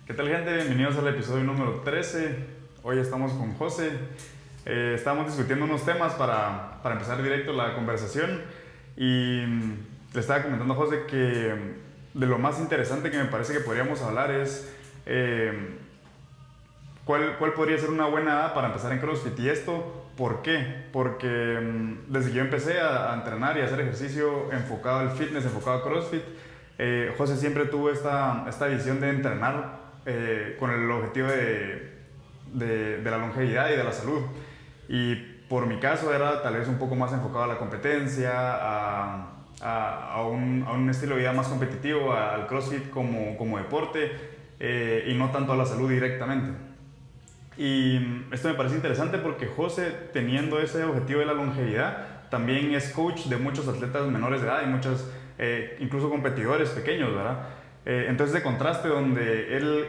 ¿Qué tal, gente? Bienvenidos al episodio número 13. Hoy estamos con José. Estábamos discutiendo unos temas para empezar directo la conversación y le estaba comentando a José que de lo más interesante que me parece que podríamos hablar es ¿cuál podría ser una buena edad para empezar en CrossFit? ¿Y esto por qué? Porque desde que yo empecé a entrenar y a hacer ejercicio enfocado al fitness, enfocado a CrossFit, José siempre tuvo esta visión de entrenar con el objetivo de la longevidad y de la salud. Y por mi caso era tal vez un poco más enfocado a la competencia, a un estilo de vida más competitivo, al CrossFit como deporte y no tanto a la salud directamente. Y esto me parece interesante porque José, teniendo ese objetivo de la longevidad, también es coach de muchos atletas menores de edad y muchos incluso competidores pequeños, ¿verdad? Entonces, de contraste, donde él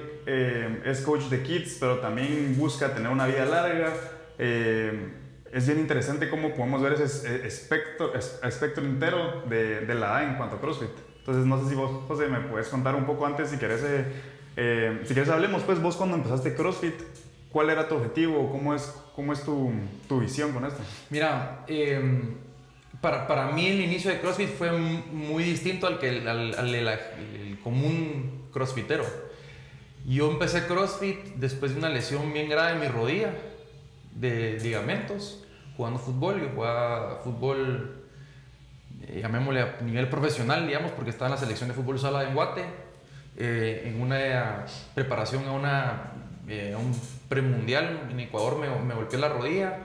es coach de kids, pero también busca tener una vida larga, es bien interesante cómo podemos ver ese espectro entero de la edad en cuanto a CrossFit. Entonces, no sé si vos, José, me puedes contar un poco antes, si querés hablemos, pues vos cuando empezaste CrossFit, ¿cuál era tu objetivo? ¿Cómo es tu visión con esto? Mira, para mí el inicio de CrossFit fue muy distinto al el común crossfitero. Yo empecé CrossFit después de una lesión bien grave en mi rodilla, de ligamentos, jugando fútbol. Yo jugaba fútbol, llamémosle a nivel profesional, digamos, porque estaba en la selección de fútbol sala en Guate, en una preparación a un premundial en Ecuador. Me golpeé la rodilla.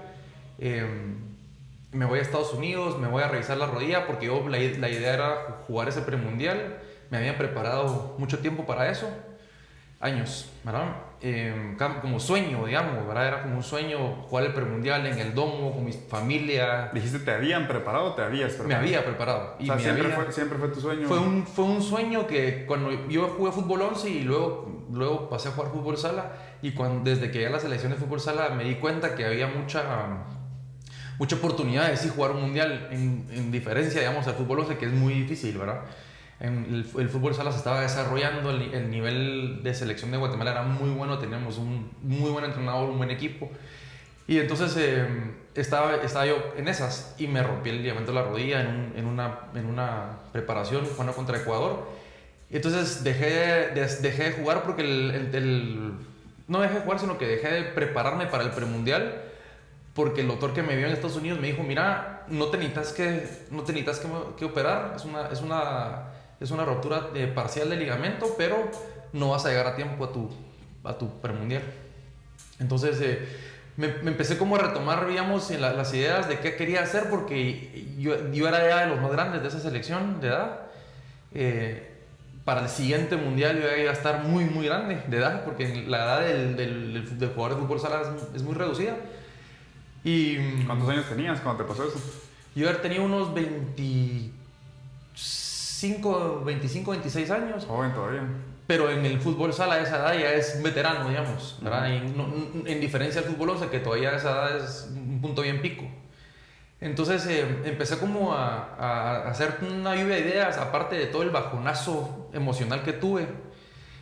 Me voy a Estados Unidos, me voy a revisar la rodilla porque la idea era jugar ese premundial. Me habían preparado mucho tiempo para eso, años, ¿verdad? Como sueño, digamos, ¿verdad? Era como un sueño jugar el premundial en el domo con mi familia. ¿Dijiste te habían preparado o te habías preparado? Me había preparado. O sea, siempre fue tu sueño. Fue un sueño que cuando yo jugué fútbol 11 y luego pasé a jugar fútbol sala, y desde que llegué a la selección de fútbol sala me di cuenta que había mucha oportunidad de sí jugar un mundial, en diferencia, digamos, al fútbol 11, que es muy difícil, ¿verdad? El fútbol sala se estaba desarrollando, el nivel de selección de Guatemala era muy bueno, teníamos un muy buen entrenador, un buen equipo. Y entonces estaba yo en esas y me rompí el ligamento de la rodilla en una preparación jugando contra Ecuador. Entonces dejé de jugar porque no dejé de jugar, sino que dejé de prepararme para el premundial, porque el doctor que me vio en Estados Unidos me dijo: mira, no te necesitas que operar, es una ruptura parcial del ligamento, pero no vas a llegar a tiempo a tu premundial. Entonces me empecé como a retomar, digamos, las ideas de qué quería hacer, porque yo era ya de los más grandes de esa selección de edad. Para el siguiente mundial yo iba a estar muy, muy grande de edad, porque la edad del jugador de fútbol sala es muy reducida. Y ¿cuántos años tenías cuando te pasó eso? Yo tenía unos 25, 26 años. Joven todavía. Pero en el fútbol sala a esa edad ya es veterano, digamos, ¿verdad? En diferencia al fútbol 11, que todavía a esa edad es un punto bien pico. Entonces empecé como a hacer una lluvia de ideas, aparte de todo el bajonazo emocional que tuve,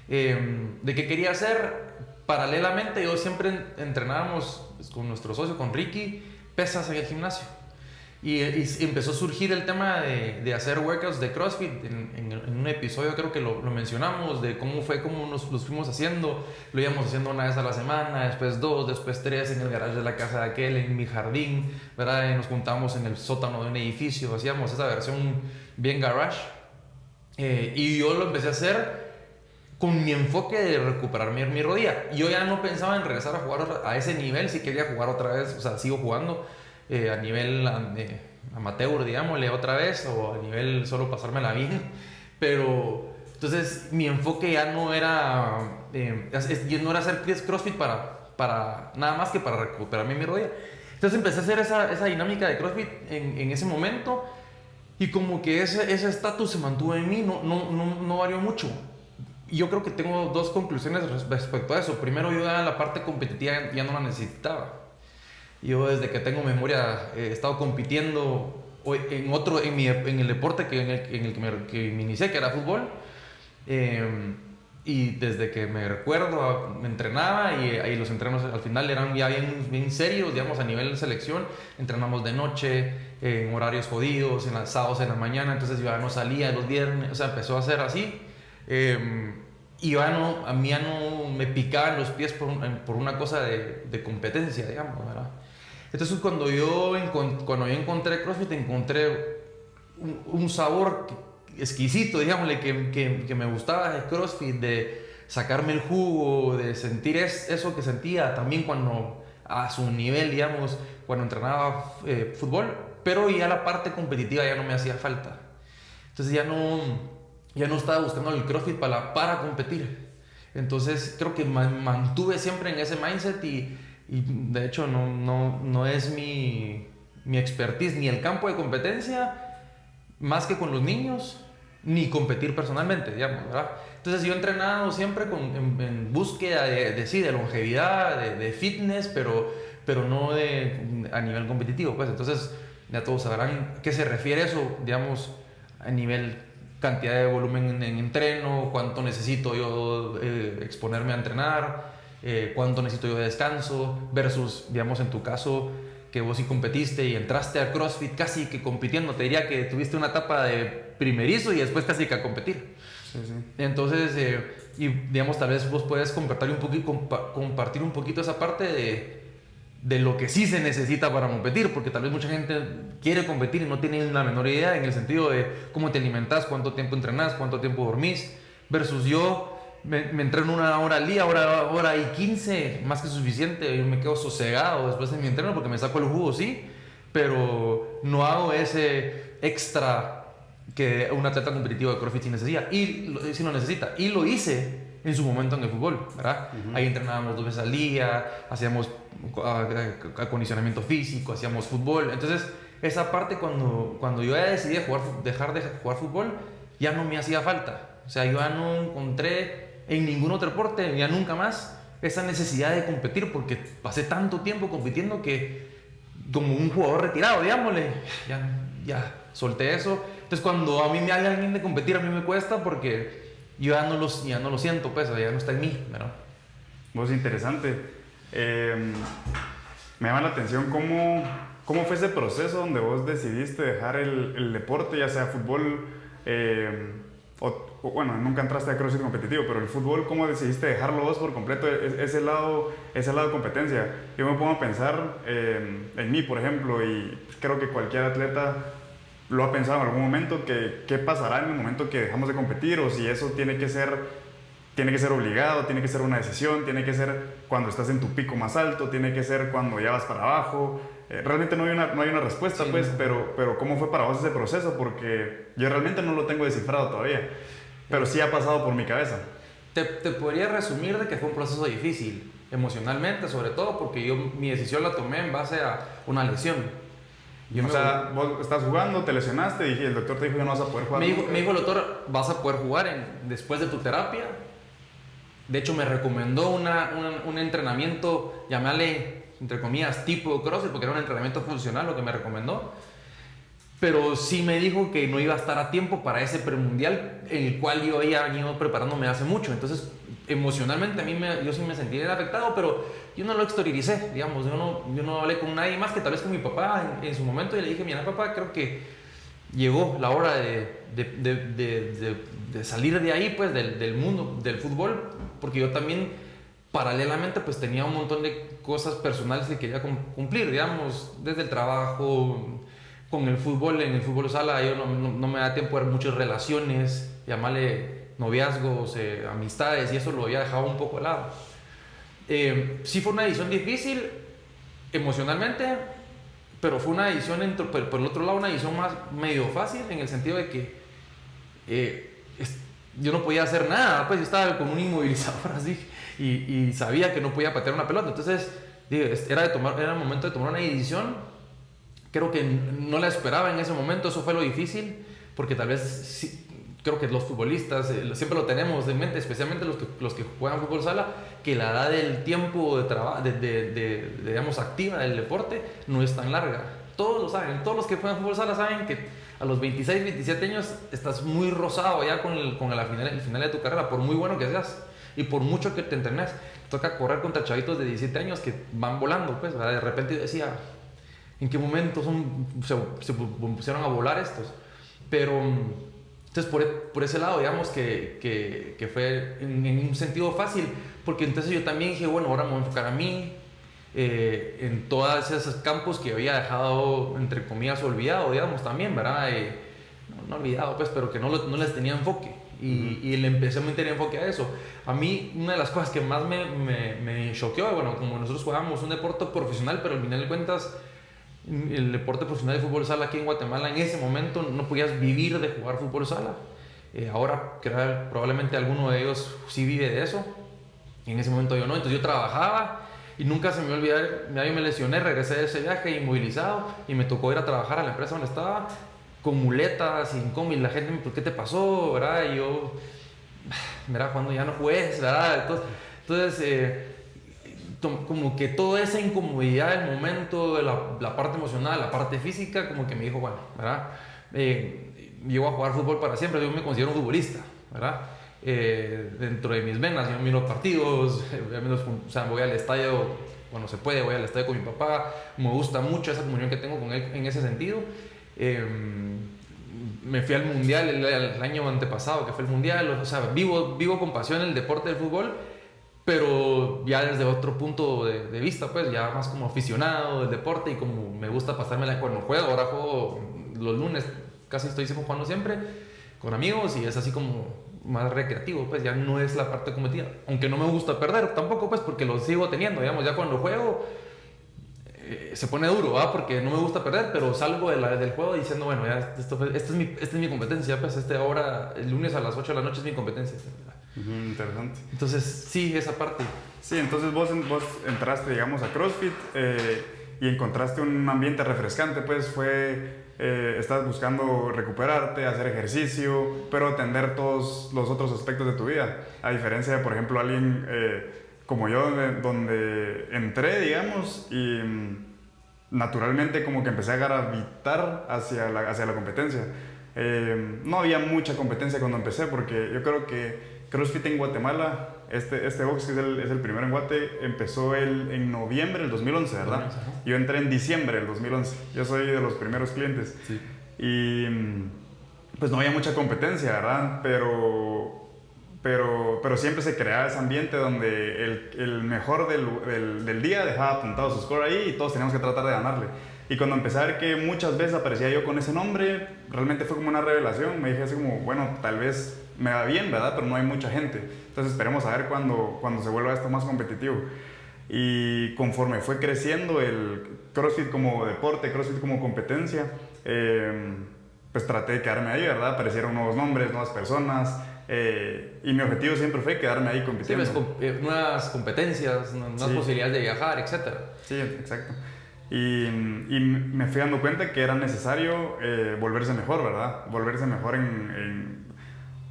de qué quería hacer. Paralelamente yo siempre entrenábamos con nuestro socio, con Ricky, pesas en el gimnasio. Y empezó a surgir el tema de hacer workouts de CrossFit. En un episodio creo que lo mencionamos, de cómo los fuimos haciendo. Lo íbamos haciendo una vez a la semana, después 2, después 3 en el garage de la casa de aquel, en mi jardín, ¿verdad? Y nos juntábamos en el sótano de un edificio, hacíamos esa versión bien garage. Y yo lo empecé a hacer con mi enfoque de recuperar mi rodilla. Yo ya no pensaba en regresar a jugar a ese nivel, si quería jugar otra vez, o sea, sigo jugando a nivel amateur, digámosle, otra vez, o a nivel solo pasármela bien. Pero entonces mi enfoque ya no era hacer CrossFit para nada más que para recuperarme mi rodilla. Entonces empecé a hacer esa dinámica de CrossFit en ese momento, y como que ese estatus se mantuvo en mí, no varió mucho. Y yo creo que tengo dos conclusiones respecto a eso. Primero, yo ya la parte competitiva ya no la necesitaba. Yo desde que tengo memoria he estado compitiendo en el deporte en el que me inicié, que era fútbol. Y desde que me recuerdo, me entrenaba y los entrenos al final eran ya bien serios, digamos, a nivel de selección. Entrenamos de noche, en horarios jodidos, en los sábados en la mañana, entonces yo ya no salía los viernes, o sea, empezó a ser así. Y a mí ya no me picaban los pies por una cosa de competencia, digamos, ¿verdad? Entonces cuando yo encontré CrossFit, encontré un sabor exquisito, digámosle, que me gustaba de CrossFit, de sacarme el jugo, de sentir eso que sentía también cuando a su nivel, digamos, cuando entrenaba fútbol, pero ya la parte competitiva ya no me hacía falta. Entonces ya no estaba buscando el CrossFit para competir. Entonces creo que mantuve siempre en ese mindset y de hecho no es mi expertise ni el campo de competencia, más que con los niños, ni competir personalmente, digamos, ¿verdad? Entonces yo he entrenado siempre en búsqueda de longevidad, de fitness, pero no a nivel competitivo, pues. Entonces ya todos sabrán qué se refiere eso, digamos, a nivel cantidad de volumen en entreno, cuánto necesito yo exponerme a entrenar, cuánto necesito yo de descanso, versus, digamos, en tu caso, que vos sí competiste y entraste a CrossFit casi que compitiendo. Te diría que tuviste una etapa de primerizo y después casi que a competir. Sí, sí. Entonces, y digamos, tal vez vos puedes compartir un poquito esa parte de lo que sí se necesita para competir, porque tal vez mucha gente quiere competir y no tiene la menor idea en el sentido de cómo te alimentas, cuánto tiempo entrenás, cuánto tiempo dormís, versus yo me entreno 1 hora al día, hora y 15, más que suficiente. Yo me quedo sosegado después de mi entreno porque me saco el jugo, sí, pero no hago ese extra que un atleta competitivo de CrossFit sí necesita, sí lo necesita. Y lo hice en su momento en el fútbol, ¿verdad? Uh-huh. Ahí entrenábamos 2 veces al día, hacíamos acondicionamiento físico, hacíamos fútbol. Entonces, esa parte cuando yo ya decidí dejar de jugar fútbol, ya no me hacía falta. O sea, yo ya no encontré en ningún otro deporte, ya nunca más, esa necesidad de competir, porque pasé tanto tiempo compitiendo que, como un jugador retirado, digámosle, ya solté eso. Entonces, cuando a mí me haga alguien de competir, a mí me cuesta porque yo ya no lo siento, pues, ya no está en mí, ¿verdad? Pues interesante. Me llama la atención cómo fue ese proceso donde vos decidiste dejar el deporte, ya sea fútbol, bueno, nunca entraste a CrossFit competitivo, pero el fútbol, ¿cómo decidiste dejarlo vos por completo, ese lado de competencia? Yo me pongo a pensar en mí, por ejemplo, y creo que cualquier atleta lo ha pensado en algún momento, qué pasará en el momento que dejamos de competir, o si eso tiene que ser obligado, tiene que ser una decisión, tiene que ser cuando estás en tu pico más alto, tiene que ser cuando ya vas para abajo. Realmente no hay una respuesta, sí, pues, pero ¿cómo fue para vos ese proceso? Porque yo realmente no lo tengo descifrado todavía, pero sí ha pasado por mi cabeza. Te podría resumir de que fue un proceso difícil, emocionalmente sobre todo, porque mi decisión la tomé en base a una lesión. O sea, vos estás jugando, te lesionaste y el doctor te dijo que no vas a poder jugar. Me dijo el doctor, vas a poder jugar después de tu terapia. De hecho, me recomendó un entrenamiento, llamarle, entre comillas, tipo CrossFit, porque era un entrenamiento funcional lo que me recomendó. Pero sí me dijo que no iba a estar a tiempo para ese premundial, el cual yo había venido preparándome hace mucho. Entonces, emocionalmente yo sí me sentí afectado, pero yo no lo exterioricé, digamos. Yo no hablé con nadie más que tal vez con mi papá en su momento, y le dije, mira, papá, creo que llegó la hora de salir de ahí, pues, del mundo del fútbol, porque yo también paralelamente pues tenía un montón de cosas personales que quería cumplir, digamos, desde el trabajo, con el fútbol, en el fútbol sala yo no me da tiempo de ver muchas relaciones, llamarle noviazgos, amistades, y eso lo había dejado un poco de lado. Sí fue una decisión difícil emocionalmente, pero fue una decisión, por el otro lado, una decisión más medio fácil, en el sentido de que yo no podía hacer nada, pues yo estaba con un inmovilizador así, y sabía que no podía patear una pelota. Entonces era el momento de tomar una decisión. Creo que no la esperaba en ese momento, eso fue lo difícil, porque tal vez sí, creo que los futbolistas siempre lo tenemos en mente, especialmente los que juegan fútbol sala, que la edad del tiempo de trabajo, digamos, activa del deporte no es tan larga. Todos lo saben, todos los que juegan fútbol sala saben que a los 26, 27 años estás muy rozado ya con el final de tu carrera, por muy bueno que seas y por mucho que te entrenes. Toca correr contra chavitos de 17 años que van volando, pues, ¿verdad? De repente yo decía, ¿en qué momento se pusieron a volar estos? Pero, entonces, por ese lado, digamos que fue en un sentido fácil, porque entonces yo también dije, bueno, ahora me voy a enfocar a mí, en todos esos campos que había dejado, entre comillas, olvidado, digamos, también, ¿verdad? No olvidado, pues, pero que no les tenía enfoque. Y le empecé a meter enfoque a eso. A mí, una de las cosas que más me choqueó, bueno, como nosotros jugábamos un deporte profesional, pero al final de cuentas, el deporte profesional de fútbol sala aquí en Guatemala, en ese momento no podías vivir de jugar fútbol sala. Ahora, probablemente alguno de ellos sí vive de eso. En ese momento yo no. Entonces yo trabajaba y nunca se me olvidó, yo me lesioné, regresé de ese viaje inmovilizado y me tocó ir a trabajar a la empresa donde estaba con muletas, sin combi. La gente me, ¿por qué te pasó? ¿Verdad? Y yo, mira, cuando ya no juegues, ¿verdad? Entonces como que toda esa incomodidad del momento, la parte emocional, la parte física, como que me dijo, bueno, ¿verdad? Llego a jugar fútbol para siempre, yo me considero un futbolista, ¿verdad? Dentro de mis venas, yo miro partidos, o sea, voy al estadio cuando se puede, voy al estadio con mi papá, me gusta mucho esa comunión que tengo con él en ese sentido. Me fui al mundial el año antepasado, que fue el mundial, o sea, vivo con pasión el deporte del fútbol, pero ya desde otro punto de vista, pues ya más como aficionado del deporte y como me gusta pasármela cuando juego. Ahora juego los lunes, casi estoy jugando siempre con amigos y es así como más recreativo, pues ya no es la parte competitiva, aunque no me gusta perder tampoco, pues porque lo sigo teniendo, digamos, ya cuando juego se pone duro, ¿va? Porque no me gusta perder, pero salgo del juego diciendo, bueno, ya esta es mi competencia, pues ahora, el lunes a las 8 de la noche es mi competencia. Interesante. Entonces, sí, esa parte. Sí, entonces vos entraste, digamos, a CrossFit y encontraste un ambiente refrescante, pues estás buscando recuperarte, hacer ejercicio, pero atender todos los otros aspectos de tu vida. A diferencia de, por ejemplo, alguien como yo, donde entré, digamos, y naturalmente como que empecé a gravitar hacia la competencia. No había mucha competencia cuando empecé, porque yo creo que CrossFit en Guatemala, este box que es el primero en Guate, empezó en noviembre del 2011, ¿verdad? Yo entré en diciembre del 2011. Yo soy de los primeros clientes. Sí. Y pues no había mucha competencia, ¿verdad? Pero siempre se creaba ese ambiente donde el mejor del día dejaba apuntado su score ahí y todos teníamos que tratar de ganarle. Y cuando empecé a ver que muchas veces aparecía yo con ese nombre, realmente fue como una revelación. Me dije así como, bueno, tal vez me va bien, ¿verdad? Pero no hay mucha gente. Entonces esperemos a ver cuando se vuelva esto más competitivo. Y conforme fue creciendo el CrossFit como deporte, CrossFit como competencia, pues traté de quedarme ahí, ¿verdad? Aparecieron nuevos nombres, nuevas personas. Y mi objetivo siempre fue quedarme ahí compitiendo. Sí, nuevas competencias, nuevas posibilidades de viajar, etc. Sí, exacto. Y me fui dando cuenta que era necesario volverse mejor, ¿verdad? Volverse mejor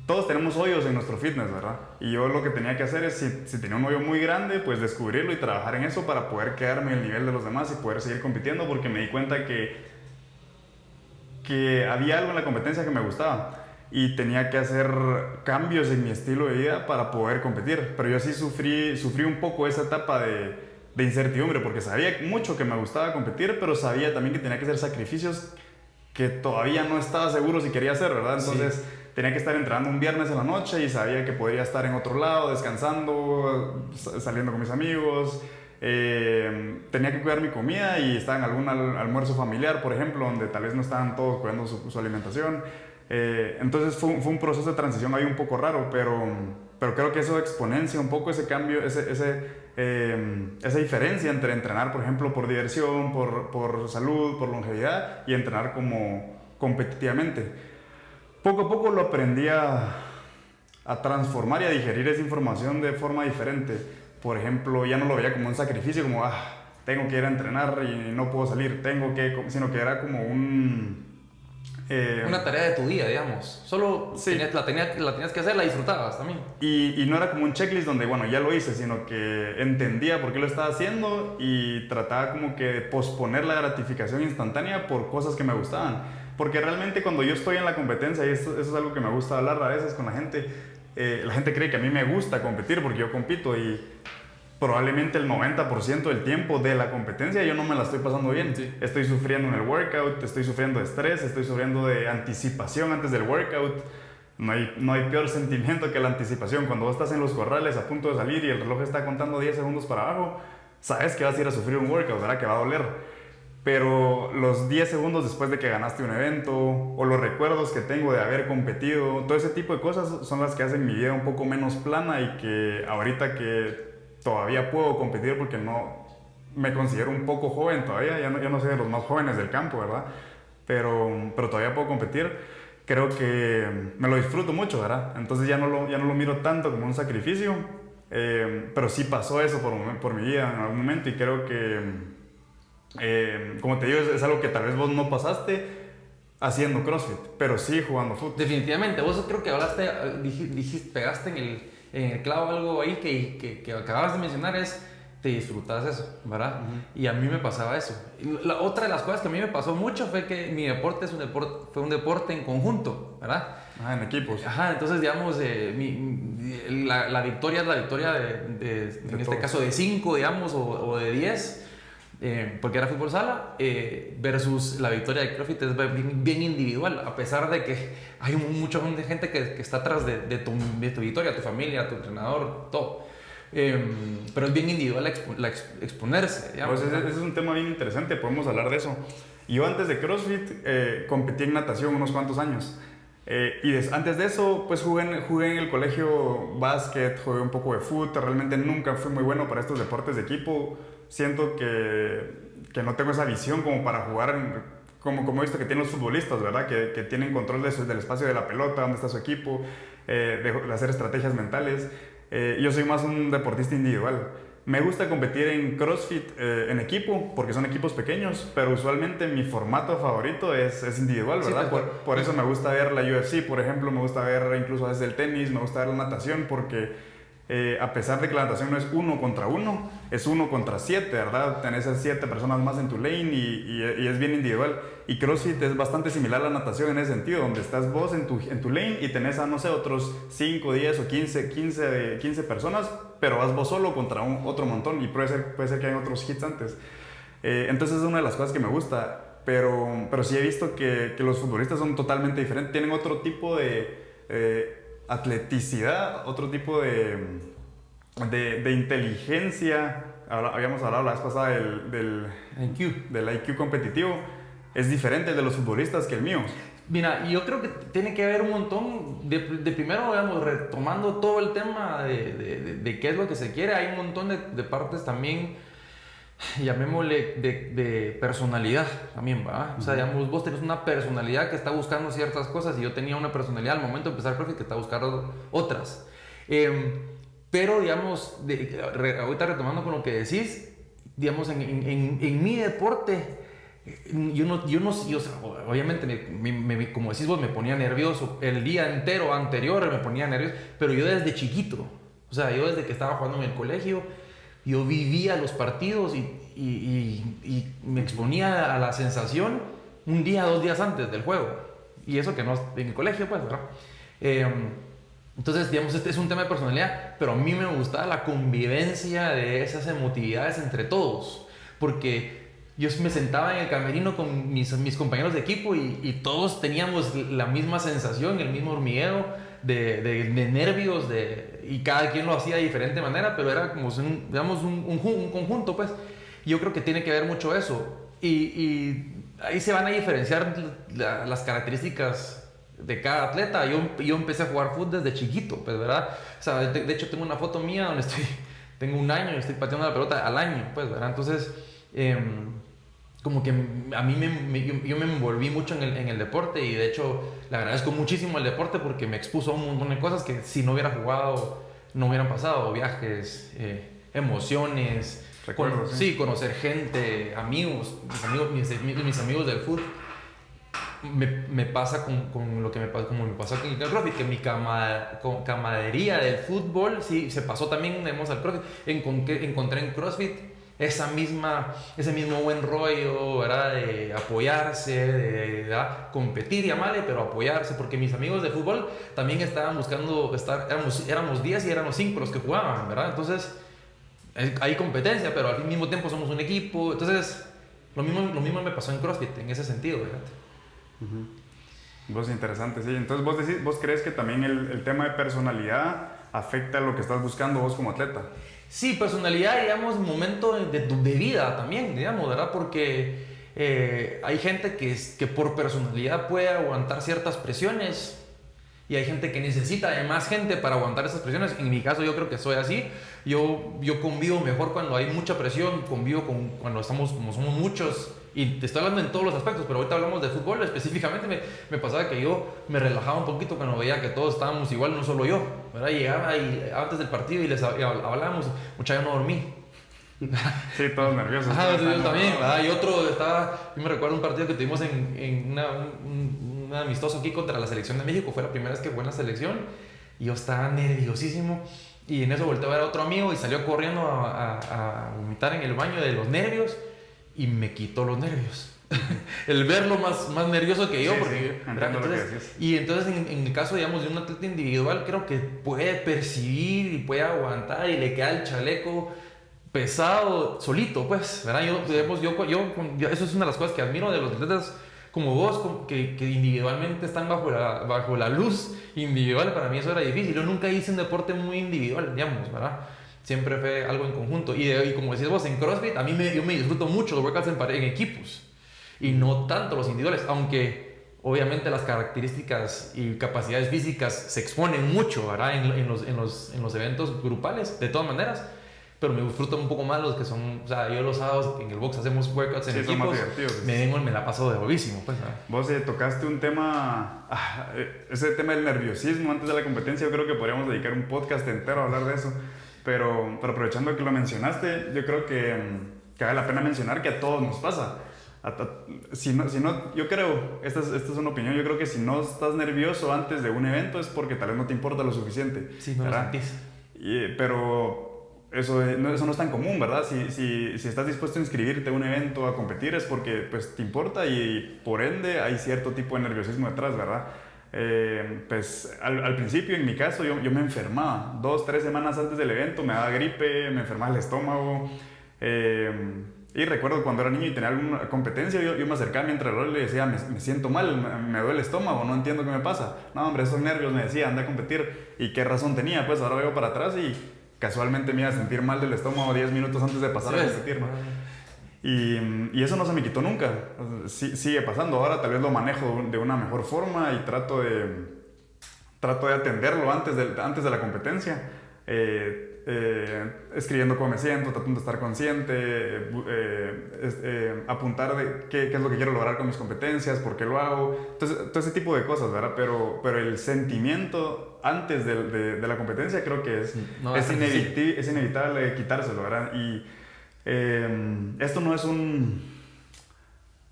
Todos tenemos hoyos en nuestro fitness, ¿verdad? Y yo lo que tenía que hacer es, si tenía un hoyo muy grande, pues descubrirlo y trabajar en eso para poder quedarme en el nivel de los demás y poder seguir compitiendo, porque me di cuenta que había algo en la competencia que me gustaba y tenía que hacer cambios en mi estilo de vida para poder competir. Pero yo sí sufrí un poco esa etapa de incertidumbre, porque sabía mucho que me gustaba competir, pero sabía también que tenía que hacer sacrificios que todavía no estaba seguro si quería hacer, ¿verdad? Entonces tenía que estar entrenando un viernes en la noche y sabía que podría estar en otro lado, descansando, saliendo con mis amigos. Tenía que cuidar mi comida y estaba en algún almuerzo familiar, por ejemplo, donde tal vez no estaban todos cuidando su alimentación. Entonces fue un proceso de transición ahí un poco raro, pero creo que eso exponencia un poco ese cambio, esa diferencia entre entrenar, por ejemplo, por diversión, por salud, por longevidad, y entrenar como competitivamente. Poco a poco lo aprendí a transformar y a digerir esa información de forma diferente. Por ejemplo, ya no lo veía como un sacrificio, como tengo que ir a entrenar y no puedo salir, sino que era como una tarea de tu día, digamos. Solo la tenías que hacer, la disfrutabas también. Y no era como un checklist donde, bueno, ya lo hice, sino que entendía por qué lo estaba haciendo y trataba como que de posponer la gratificación instantánea por cosas que me gustaban. Porque realmente cuando yo estoy en la competencia, y eso es algo que me gusta hablar a veces con la gente cree que a mí me gusta competir porque yo compito y probablemente el 90% del tiempo de la competencia yo no me la estoy pasando bien. Sí. Estoy sufriendo en el workout, estoy sufriendo de estrés, estoy sufriendo de anticipación antes del workout. No hay peor sentimiento que la anticipación. Cuando vos estás en los corrales a punto de salir y el reloj está contando 10 segundos para abajo, sabes que vas a ir a sufrir un workout, ¿verdad? Que va a doler. Pero los 10 segundos después de que ganaste un evento, o los recuerdos que tengo de haber competido, todo ese tipo de cosas son las que hacen mi vida un poco menos plana y que ahorita que todavía puedo competir porque no me considero un poco joven todavía, ya no soy de los más jóvenes del campo, ¿verdad? Pero todavía puedo competir. Creo que me lo disfruto mucho, ¿verdad? Entonces ya no lo miro tanto como un sacrificio, pero sí pasó eso por mi vida en algún momento y creo que, como te digo, es algo que tal vez vos no pasaste haciendo CrossFit, pero sí jugando fútbol. Definitivamente, vos creo que hablaste, dijiste, pegaste en el clavo algo ahí que acabas de mencionar es te disfrutas eso, ¿verdad? Y a mí me pasaba eso. La otra de las cosas que a mí me pasó mucho fue que mi deporte fue un deporte en conjunto, ¿verdad? En equipos. Ajá, entonces digamos, la victoria es la victoria en este caso de 5, digamos, o de 10, porque era fútbol sala, versus la victoria de CrossFit es bien individual, a pesar de que hay mucha gente que está atrás de tu victoria, tu familia, tu entrenador, todo. Pero es bien individual exponerse, digamos. Pues ese es un tema bien interesante, podemos hablar de eso. Yo antes de CrossFit competí en natación unos cuantos años. Antes de eso, pues jugué en el colegio básquet, jugué un poco de fútbol. Realmente nunca fui muy bueno para estos deportes de equipo. Siento que no tengo esa visión como para jugar como he visto que tienen los futbolistas, ¿verdad? Que tienen control del espacio de la pelota, dónde está su equipo, de hacer estrategias mentales. Yo soy más un deportista individual. Me gusta competir en CrossFit en equipo, porque son equipos pequeños, pero usualmente mi formato favorito es individual, ¿verdad? Sí, por eso me gusta ver la UFC, por ejemplo, me gusta ver incluso a veces el tenis, me gusta ver la natación, porque a pesar de que la natación no es 1 contra 1, es 1 contra 7, ¿verdad? Tenés a 7 personas más en tu lane y es bien individual. Y CrossFit es bastante similar a la natación en ese sentido, donde estás vos en tu lane y tenés a, no sé, otros 5, 10 o 15 personas, pero vas vos solo contra otro montón y puede ser que hay otros hits antes. Entonces es una de las cosas que me gusta, pero sí he visto que los futbolistas son totalmente diferentes, tienen otro tipo de atleticidad, otro tipo de inteligencia. Habíamos hablado la vez pasada del IQ competitivo. Es diferente el de los futbolistas que el mío. Mira, yo creo que tiene que haber un montón de primero, digamos, retomando todo el tema de qué es lo que se quiere, hay un montón de partes también, llamémosle, de personalidad también, ¿va? O sea, digamos, vos tenés una personalidad que está buscando ciertas cosas y yo tenía una personalidad al momento de empezar CrossFit que está buscando otras. Pero, digamos, ahorita retomando con lo que decís, digamos, en mi deporte, yo, obviamente, como decís vos, me ponía nervioso. El día entero anterior me ponía nervioso, pero yo desde chiquito, o sea, yo desde que estaba jugando en el colegio, yo vivía los partidos y me exponía a la sensación un día, 2 días antes del juego. Y eso que no en el colegio, pues, ¿verdad? Entonces, digamos, este es un tema de personalidad, pero a mí me gustaba la convivencia de esas emotividades entre todos, porque yo me sentaba en el camerino con mis compañeros de equipo y todos teníamos la misma sensación, el mismo hormigueo de nervios, y cada quien lo hacía de diferente manera, pero era como digamos, un conjunto, pues. Yo creo que tiene que ver mucho eso. Y ahí se van a diferenciar las características de cada atleta. Yo empecé a jugar fútbol desde chiquito, pues, ¿verdad? O sea, de hecho tengo una foto mía donde tengo 1 año y estoy pateando la pelota al año, pues, ¿verdad? Entonces, como que a mí yo me envolví mucho en el deporte y de hecho le agradezco muchísimo el deporte porque me expuso a un montón de cosas que si no hubiera jugado no hubieran pasado, viajes, emociones, recuerdos, sí, conocer gente, amigos, mis amigos del fútbol. Me pasa con lo que me pasó con el CrossFit, que mi camaradería del fútbol sí se pasó también al CrossFit. Encontré en CrossFit ese mismo buen rollo, ¿verdad? De apoyarse, ¿verdad? Competir y amarle, pero apoyarse, porque mis amigos de fútbol también estaban buscando éramos 10 y éramos 5 los que jugaban, ¿verdad? Entonces, hay competencia, pero al mismo tiempo somos un equipo. Entonces, lo mismo me pasó en CrossFit, en ese sentido, ¿verdad? Vos, interesante, sí. Entonces, vos crees que también el tema de personalidad afecta lo que estás buscando vos como atleta. Sí, personalidad, digamos, momento de vida también, digamos, ¿verdad? Porque hay gente que por personalidad puede aguantar ciertas presiones y hay gente que necesita de más gente para aguantar esas presiones. En mi caso yo creo que soy así. Yo convivo mejor cuando hay mucha presión, convivo cuando como somos muchos. Y te estoy hablando en todos los aspectos, pero ahorita hablamos de fútbol específicamente. Me pasaba que yo me relajaba un poquito cuando veía que todos estábamos igual, no solo yo, ¿verdad? Llegaba y, antes del partido y les hablábamos, mucha, yo no dormí. Sí, todos nerviosos. Ajá, yo también, ¿verdad? Y otro yo me recuerdo un partido que tuvimos en un amistoso aquí contra la selección de México. Fue la primera vez que fue en la selección y yo estaba nerviosísimo. Y en eso volteé a ver a otro amigo y salió corriendo a vomitar en el baño de los nervios y me quitó los nervios. El verlo más nervioso que yo. Sí, porque, sí, entiendo lo que decís. y entonces en el caso, digamos, de un atleta individual, creo que puede percibir y puede aguantar y le queda el chaleco pesado solito, pues, ¿verdad? Eso es una de las cosas que admiro de los atletas como vos, que individualmente están bajo la luz individual. Para mí eso era difícil. Yo nunca hice un deporte muy individual, digamos, ¿verdad? Siempre fue algo en conjunto. Y como decís vos, en CrossFit, yo me disfruto mucho los workouts en equipos y no tanto los individuales, aunque obviamente las características y capacidades físicas se exponen mucho, ¿verdad? En los eventos grupales, de todas maneras. Pero me disfruto un poco más los que son, o sea, yo los sábados en el box hacemos workouts en equipos, me la paso de bobísimo, pues, ¿verdad? Vos tocaste un tema, ese tema del nerviosismo antes de la competencia. Yo creo que podríamos dedicar un podcast entero a hablar de eso, pero aprovechando que lo mencionaste, yo creo que vale la pena mencionar que a todos nos pasa. Si no, yo creo, esta es una opinión, yo creo que si no estás nervioso antes de un evento es porque tal vez no te importa lo suficiente. Sí, no lo sentís. Pero eso no es tan común, ¿verdad? Si estás dispuesto a inscribirte a un evento, a competir, es porque pues, te importa y por ende hay cierto tipo de nerviosismo detrás, ¿verdad? Pues al principio, en mi caso, yo me enfermaba. 2-3 semanas antes del evento me daba gripe, me enfermaba el estómago. Y recuerdo cuando era niño y tenía alguna competencia, yo me acercaba a mi entrenador y le decía, me siento mal, me duele el estómago, no entiendo qué me pasa. No, hombre, esos nervios, me decía, anda a competir. ¿Y qué razón tenía? Pues ahora veo para atrás y casualmente me iba a sentir mal del estómago 10 minutos antes de pasar a competir, ¿no? Y eso no se me quitó nunca. Sigue pasando. Ahora tal vez lo manejo de una mejor forma y trato de atenderlo antes de la competencia. Escribiendo cómo me siento, tratando de estar consciente, apuntar de qué es lo que quiero lograr con mis competencias, por qué lo hago, entonces, todo ese tipo de cosas, ¿verdad? Pero el sentimiento antes de la competencia creo que es inevitable quitárselo, ¿verdad? Y esto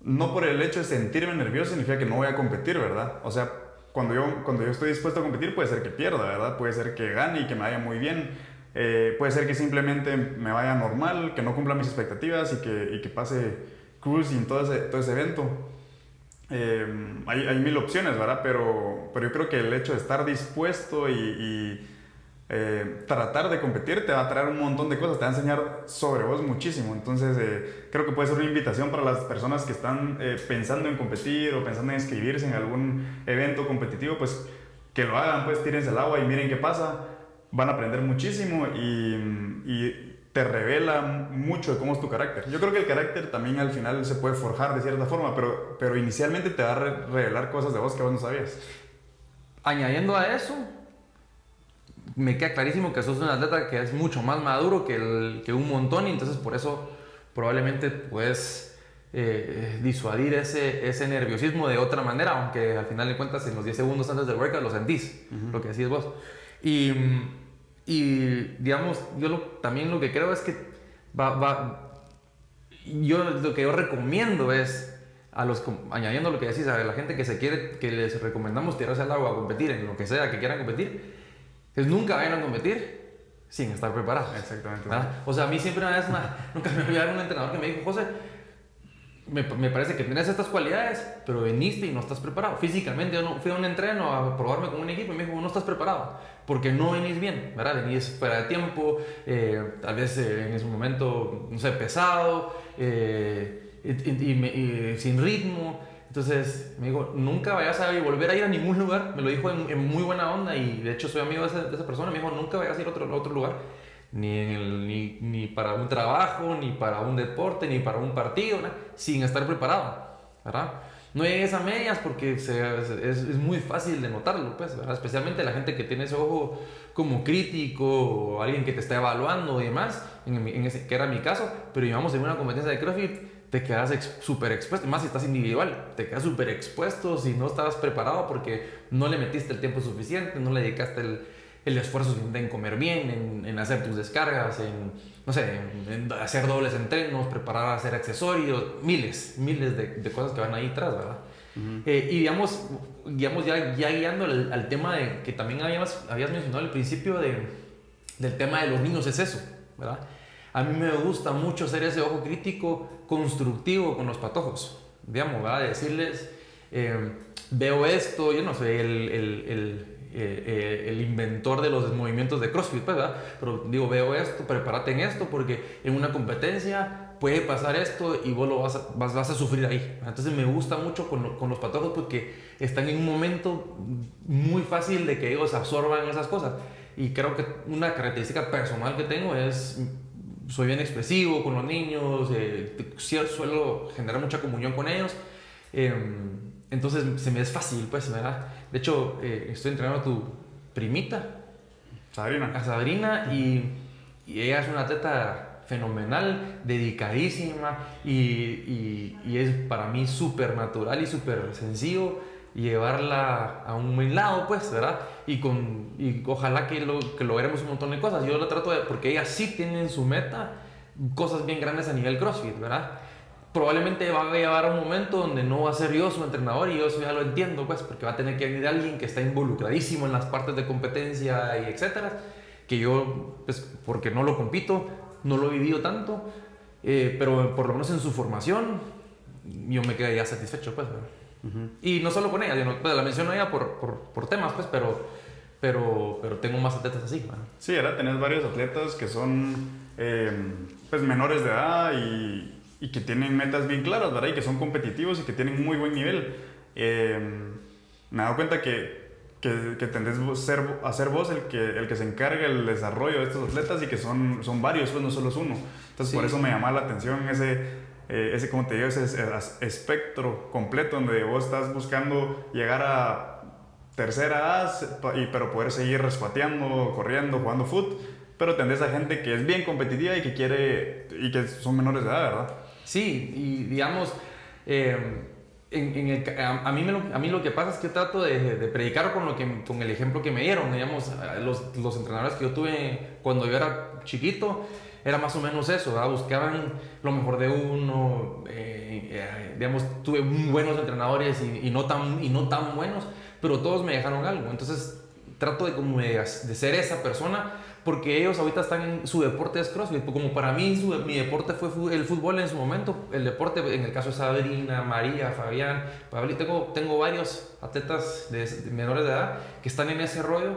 no por el hecho de sentirme nervioso significa que no voy a competir, ¿verdad? O sea, cuando yo estoy dispuesto a competir puede ser que pierda, ¿verdad? Puede ser que gane y que me vaya muy bien. Puede ser que simplemente me vaya normal, que no cumpla mis expectativas y que pase cruising todo ese evento. Hay mil opciones, ¿verdad? Pero yo creo que el hecho de estar dispuesto y tratar de competir te va a traer un montón de cosas, te va a enseñar sobre vos muchísimo. Entonces creo que puede ser una invitación para las personas que están pensando en competir o pensando en inscribirse en algún evento competitivo, pues que lo hagan, pues tírense al agua y miren qué pasa. Van a aprender muchísimo y te revela mucho de cómo es tu carácter. Yo creo que el carácter también al final se puede forjar de cierta forma, pero inicialmente te va a revelar cosas de vos que vos no sabías. Añadiendo a eso, me queda clarísimo que sos un atleta que es mucho más maduro que un montón, y entonces por eso probablemente puedes disuadir ese nerviosismo de otra manera, aunque al final de cuentas en los 10 segundos antes del workout lo sentís, lo que decís vos. Y digamos, también lo que creo es que lo que yo recomiendo es añadiendo lo que decís, a la gente que les recomendamos tirarse al agua a competir en lo que sea que quieran competir, es nunca vayan a competir sin estar preparados. Exactamente. O sea, a mí siempre nunca me olvidaré un entrenador que me dijo, José, me parece que tienes estas cualidades, pero viniste y no estás preparado. Físicamente, yo no, fui a un entreno a probarme con un equipo y me dijo, no estás preparado, porque no venís bien, ¿verdad? Venís fuera de tiempo, tal vez en ese momento, no sé, pesado, y sin ritmo. Entonces me dijo, nunca vayas a volver a ir a ningún lugar. Me lo dijo en muy buena onda y de hecho soy amigo de esa persona. Me dijo, nunca vayas a ir a otro lugar, ni para un trabajo, ni para un deporte, ni para un partido, ¿no? Sin estar preparado, ¿verdad? No llegues a medias porque es muy fácil de notarlo, pues, ¿verdad? Especialmente la gente que tiene ese ojo como crítico o alguien que te está evaluando y demás, que era mi caso, pero íbamos en una competencia de CrossFit. Te quedas súper expuesto, más si estás individual, te quedas súper expuesto si no estabas preparado porque no le metiste el tiempo suficiente, no le dedicaste el esfuerzo suficiente en comer bien, en hacer tus descargas, no sé, en hacer dobles entrenos, preparar, hacer accesorios, miles de cosas que van ahí atrás, ¿verdad? Y digamos ya guiando al tema de que también habías mencionado al principio del tema de los niños, es eso, ¿verdad? A mí me gusta mucho ser ese ojo crítico constructivo con los patojos, digamos, ¿verdad? De decirles, veo esto, yo no soy el inventor de los movimientos de CrossFit, pues, ¿verdad? Pero digo, veo esto, prepárate en esto, porque en una competencia puede pasar esto y vos lo vas a sufrir ahí. Entonces me gusta mucho con los patojos porque están en un momento muy fácil de que ellos absorban esas cosas. Y creo que una característica personal que tengo es... soy bien expresivo con los niños, suelo generar mucha comunión con ellos, entonces se me es fácil, pues, ¿verdad? De hecho, estoy entrenando a tu primita, Sabrina. a Sabrina, y ella es una atleta fenomenal, dedicadísima, y es para mí súper natural y súper sencillo llevarla a un buen lado, pues, ¿verdad? Y ojalá que logremos un montón de cosas. Yo lo trato porque ella sí tiene en su meta cosas bien grandes a nivel CrossFit, ¿verdad? Probablemente va a llevar un momento donde no va a ser yo su entrenador y yo eso ya lo entiendo, pues, porque va a tener que venir alguien que está involucradísimo en las partes de competencia y etcétera, que yo, pues, porque no lo compito, no lo he vivido tanto, pero por lo menos en su formación yo me quedé ya satisfecho, pues, ¿verdad? Y no solo con ella, la menciono a ella por temas, pues, pero tengo más atletas así, ¿no? Sí, ahora tenés varios atletas que son pues menores de edad y que tienen metas bien claras, ¿verdad? Y que son competitivos y que tienen muy buen nivel. Me he dado cuenta que tendés a ser vos el que se encarga del desarrollo de estos atletas y que son varios, pues no solo es uno. Entonces sí, por eso me llama la atención ese, como te digo, ese espectro completo donde vos estás buscando llegar a tercera edad, pero poder seguir respateando, corriendo, jugando fútbol, pero tendés a gente que es bien competitiva y que quiere, y que son menores de edad, ¿verdad? Sí, y digamos, a mí lo que pasa es que trato de predicar con el ejemplo que me dieron, digamos, los entrenadores que yo tuve cuando yo era chiquito, era más o menos eso, ¿verdad? Buscaban lo mejor de uno, digamos, tuve buenos entrenadores y no tan buenos, pero todos me dejaron algo. Entonces trato de ser esa persona, porque ellos ahorita están en su deporte es CrossFit, como para mí mi deporte fue el fútbol en su momento, el deporte en el caso de Sabrina, María, Fabián, Pablo, tengo varios atletas de menores de edad que están en ese rollo.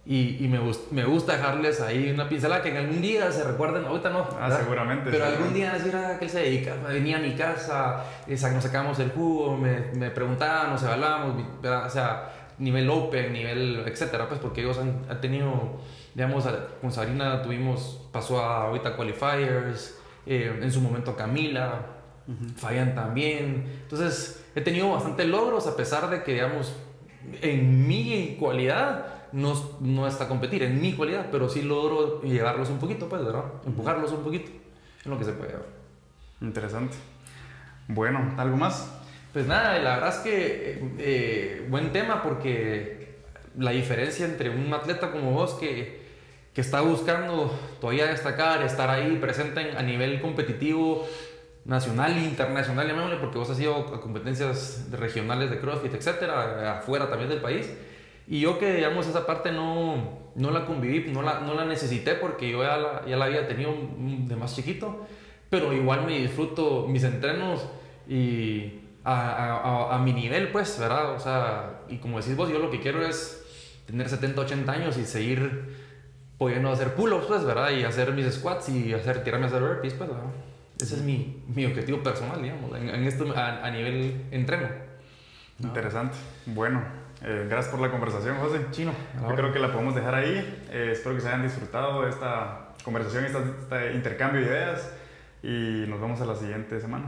Y me gusta dejarles ahí una pincelada que en algún día se recuerden, ahorita no. Seguramente. Pero algún día decir que él se dedica, venía a mi casa, nos sacábamos el jugo, me preguntaban, nos evaluábamos, o sea, nivel open, nivel etcétera, pues porque ellos han tenido, digamos, con Sabrina pasó a ahorita qualifiers, en su momento Camila, Fabián también. Entonces he tenido bastantes logros a pesar de que, digamos, en mi cualidad no está a competir en mi cualidad, pero sí logro llevarlos un poquito, pues, ¿verdad? Empujarlos un poquito en lo que se puede llevar. Interesante. Bueno, ¿algo más? Pues nada, la verdad es que buen tema, porque la diferencia entre un atleta como vos que está buscando todavía destacar, estar ahí presente a nivel competitivo, nacional e internacional, llamémosle, porque vos has ido a competencias regionales de CrossFit, etcétera, afuera también del país. Y yo que, digamos, esa parte no la conviví, no la necesité porque yo ya la había tenido de más chiquito, pero igual me disfruto mis entrenos y a mi nivel, pues, ¿verdad? O sea, y como decís vos, yo lo que quiero es tener 70, 80 años y seguir pudiendo hacer pull-ups, pues, ¿verdad? Y hacer mis squats y tirarme a hacer burpees, pues, ¿verdad? Ese es mi objetivo personal, digamos, en esto a nivel entreno. Interesante. Bueno, gracias por la conversación, José. Chino. Yo creo que la podemos dejar ahí. Espero que se hayan disfrutado de esta conversación, este intercambio de ideas y nos vemos a la siguiente semana.